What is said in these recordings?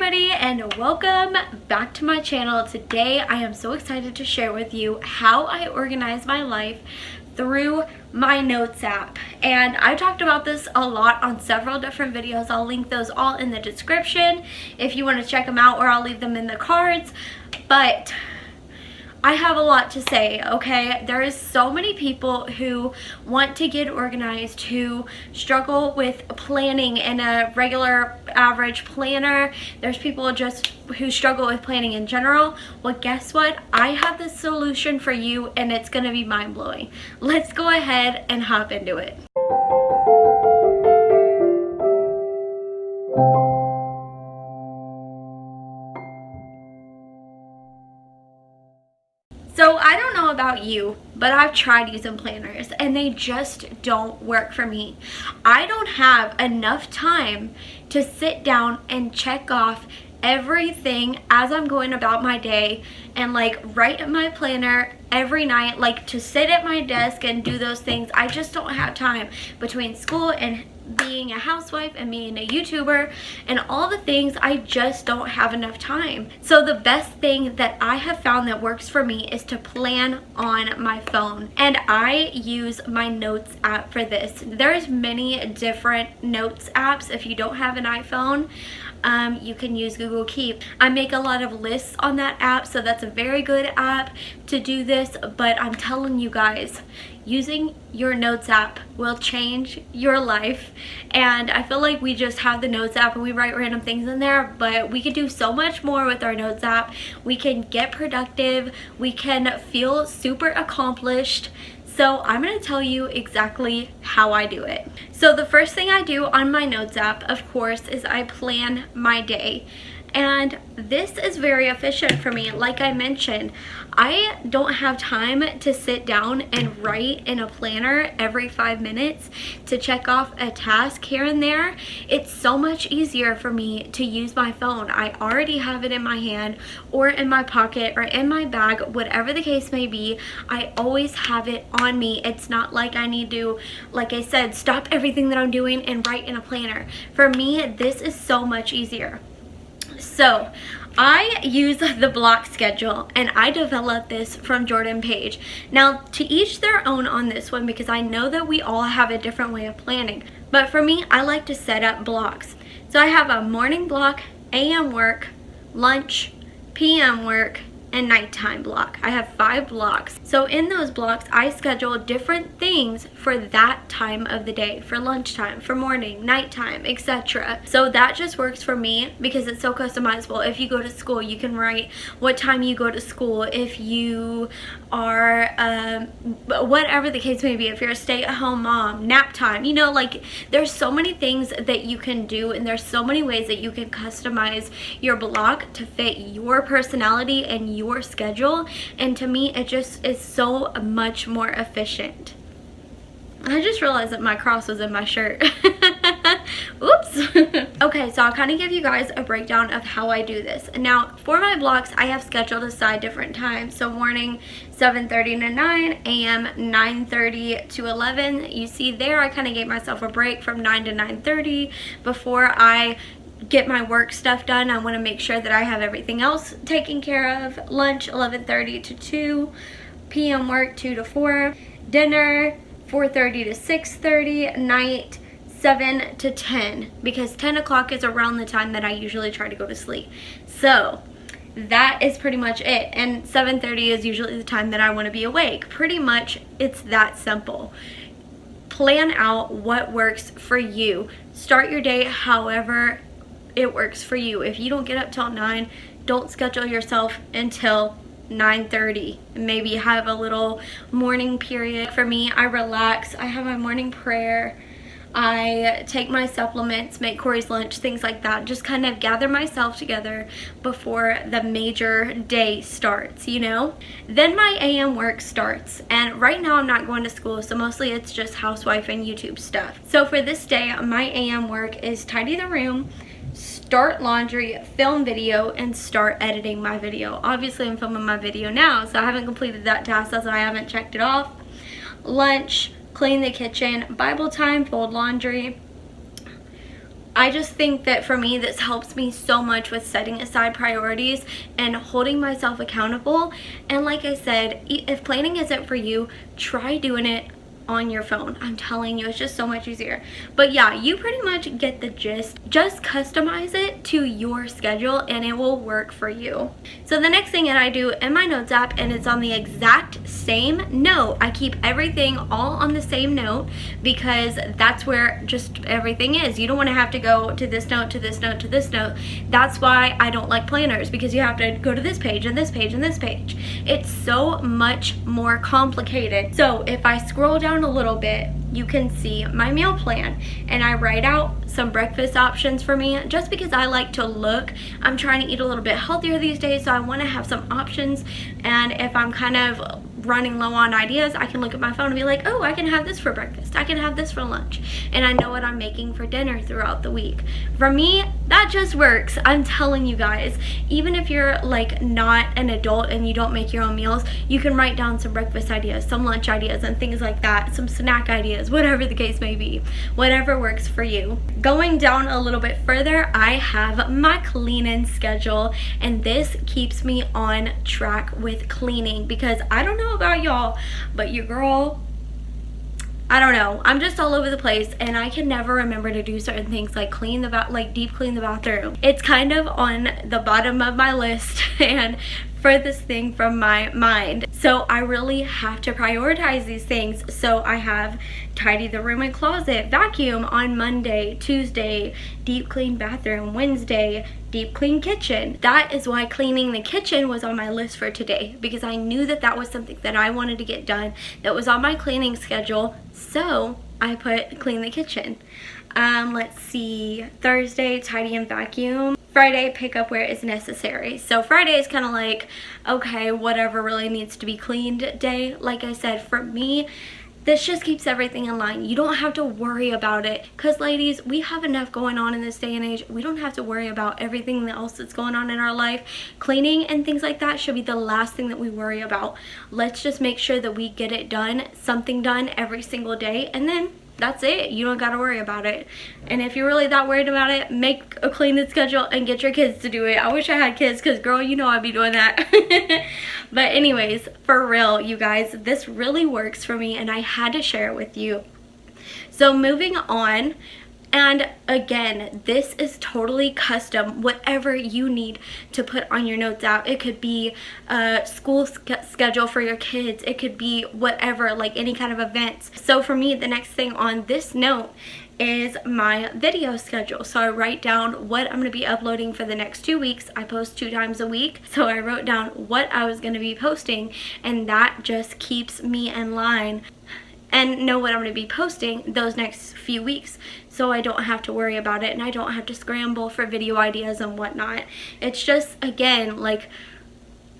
everybody, and welcome back to my channel. Today I am so excited to share with you how I organize my life through my notes app. And I talked about this a lot on several different videos. I'll link those all in the description if you want to check them out, or I'll leave them in the cards. But I have a lot to say, okay? There is so many people who want to get organized, who struggle with planning in a regular average planner. There's people just who struggle with planning in general. Well, guess what? I have the solution for you, and it's gonna be mind-blowing. Let's go ahead and hop into it. So I don't know about you, but I've tried using planners and they just don't work for me. I don't have enough time to sit down and check off everything as I'm going about my day and like write in my planner every night, like to sit at my desk and do those things. I just don't have time between school and being a housewife and being a YouTuber and all the things. I just don't have enough time. So the best thing that I have found that works for me is to plan on my phone, and I use my notes app for this. There's many different notes apps. If you don't have an iPhone, you can use Google Keep. I make a lot of lists on that app, so that's a very good app to do this. But I'm telling you guys, using your notes app will change your life. And I feel like we just have the notes app and we write random things in there, but we can do so much more with our notes app. We can get productive, we can feel super accomplished. So I'm going to tell you exactly how I do it. So the first thing I do on my notes app, of course, is I plan my day. And this is very efficient for me. Like I mentioned, I don't have time to sit down and write in a planner every 5 minutes to check off a task here and there. It's so much easier for me to use my phone. I already have it in my hand or in my pocket or in my bag, whatever the case may be. I always have it on me. It's not like I need to, like I said, stop everything that I'm doing and write in a planner. For me, this is so much easier. So I use the block schedule, and I developed this from Jordan Page. Now, to each their own on this one, because I know that we all have a different way of planning. But for me, I like to set up blocks. So I have a morning block, AM work, lunch, PM work, and nighttime block. I have 5 blocks. So in those blocks, I schedule different things for that time of the day, for lunchtime, for morning, nighttime, etc. So that just works for me because it's so customizable. If you go to school, you can write what time you go to school. If you are, whatever the case may be, if you're a stay-at-home mom, nap time, you know, like there's so many things that you can do, and there's so many ways that you can customize your block to fit your personality and your schedule. And to me, it just is so much more efficient. I just realized that my cross was in my shirt. Oops. Okay, so I'll kind of give you guys a breakdown of how I do this. Now, for my blocks, I have scheduled aside different times. So morning, 7:30 to 9, AM 9:30 to 11. You see there, I kind of gave myself a break from 9 to 9:30 before I get my work stuff done. I want to make sure that I have everything else taken care of. Lunch, 11:30 to 2. PM work, 2 to 4. Dinner, 4:30 to 6:30. Night, 7 to 10, because 10 o'clock is around the time that I usually try to go to sleep. So that is pretty much it. And 7:30 is usually the time that I want to be awake. Pretty much, it's that simple. Plan out what works for you. Start your day however it works for you. If you don't get up till 9, don't schedule yourself until 9:30. Maybe have a little morning period. For me, I relax. I have my morning prayer. I take my supplements, make Corey's lunch, things like that. Just kind of gather myself together before the major day starts, you know? Then my AM work starts. And right now I'm not going to school, so mostly it's just housewife and YouTube stuff. So for this day, my AM work is tidy the room, start laundry, film video, and start editing my video. Obviously, I'm filming my video now, so I haven't completed that task, so I haven't checked it off. Lunch, clean the kitchen, Bible time, fold laundry, I just think that for me, this helps me so much with setting aside priorities and holding myself accountable. And like I said, if planning isn't for you, try doing it on your phone. I'm telling you, it's just so much easier. But yeah, you pretty much get the gist. Just customize it to your schedule and it will work for you. So the next thing that I do in my notes app, and it's on the exact same note, I keep everything all on the same note because that's where just everything is. You don't want to have to go to this note, to this note, to this note. That's why I don't like planners, because you have to go to this page and this page and this page. It's so much more complicated. So if I scroll down a little bit, you can see my meal plan, and I write out some breakfast options for me just because I like to look. I'm trying to eat a little bit healthier these days, so I want to have some options. And if I'm kind of running low on ideas, I can look at my phone and be like, oh, I can have this for breakfast, I can have this for lunch, and I know what I'm making for dinner throughout the week. For me, that just works. I'm telling you guys, even if you're like not an adult and you don't make your own meals, you can write down some breakfast ideas, some lunch ideas, and things like that, some snack ideas, whatever the case may be, whatever works for you. Going down a little bit further, I have my cleaning schedule, and this keeps me on track with cleaning, because I don't know about y'all, but your girl, I don't know, I'm just all over the place, and I can never remember to do certain things like deep clean the bathroom. It's kind of on the bottom of my list and furthest thing from my mind. So I really have to prioritize these things. So I have tidy the room and closet, vacuum on Monday, Tuesday, deep clean bathroom Wednesday, deep clean kitchen. That is why cleaning the kitchen was on my list for today, because I knew that that was something that I wanted to get done, that was on my cleaning schedule. So I put clean the kitchen. Let's see, Thursday, tidy and vacuum. Friday, pick up where it's necessary. So Friday is kind of like, okay, whatever really needs to be cleaned day. Like I said, for me, this just keeps everything in line. You don't have to worry about it, because ladies, we have enough going on in this day and age. We don't have to worry about everything else that's going on in our life. Cleaning and things like that should be the last thing that we worry about. Let's just make sure that we get it done, something done every single day, and then that's it. You don't gotta worry about it. And if you're really that worried about it, make a cleaning schedule and get your kids to do it. I wish I had kids, because girl, you know I'd be doing that. But anyways, for real, you guys, this really works for me, and I had to share it with you. So moving on, and again, this is totally custom, whatever you need to put on your notes app. It could be a school schedule for your kids. It could be whatever, like any kind of events. So for me, the next thing on this note is my video schedule. So I write down what I'm going to be uploading for the next 2 weeks. I post 2 times a week. So I wrote down what I was going to be posting, and that just keeps me in line and know what I'm going to be posting those next few weeks, so I don't have to worry about it and I don't have to scramble for video ideas and whatnot. It's just, again, like,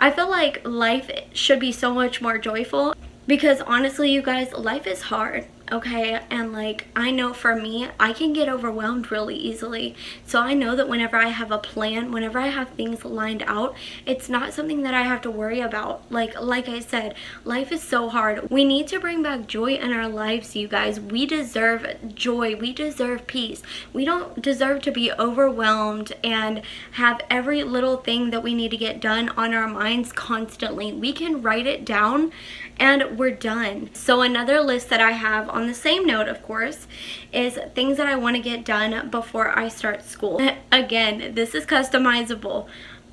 I feel like life should be so much more joyful, because honestly, you guys, life is hard. Okay, and like, I know for me, I can get overwhelmed really easily. So I know that whenever I have a plan, whenever I have things lined out, it's not something that I have to worry about. Like I said, life is so hard. We need to bring back joy in our lives, you guys. We deserve joy. We deserve peace. We don't deserve to be overwhelmed and have every little thing that we need to get done on our minds constantly. We can write it down and we're done. So another list that I have on the same note, of course, is things that I want to get done before I start school. Again, this is customizable.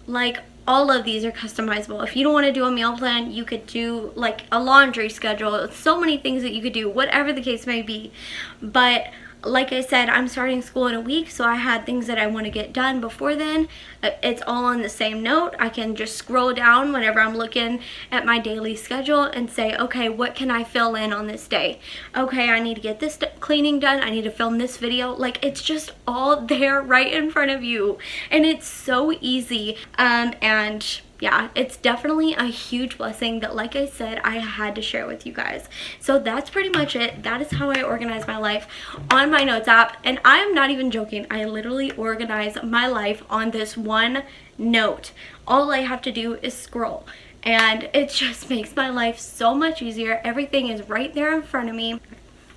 Like, all of these are customizable. If you don't want to do a meal plan, you could do like a laundry schedule. So many things that you could do, whatever the case may be. But like I said, I'm starting school in a week, so I had things that I want to get done before then. It's all on the same note. I can just scroll down whenever I'm looking at my daily schedule and say, okay, what can I fill in on this day? Okay, I need to get this cleaning done. I need to film this video. Like, it's just all there right in front of you. And it's so easy. And yeah, it's definitely a huge blessing that, like I said, I had to share with you guys. So that's pretty much it. That is how I organize my life on my notes app. And I'm not even joking. I literally organize my life on this one note. All I have to do is scroll. And it just makes my life so much easier. Everything is right there in front of me.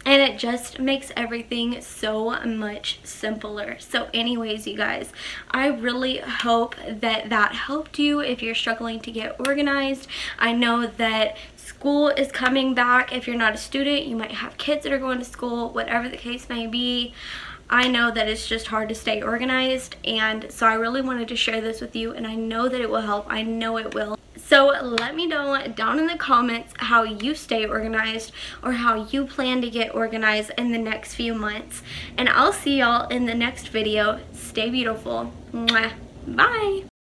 and it just makes everything so much simpler. So anyways, you guys, I really hope that that helped you if you're struggling to get organized. I know that school is coming back. If you're not a student, you might have kids that are going to school, whatever the case may be. I know that it's just hard to stay organized, and so I really wanted to share this with you, and I know that it will help. I know it will. So let me know down in the comments how you stay organized or how you plan to get organized in the next few months. And I'll see y'all in the next video. Stay beautiful. Mwah. Bye.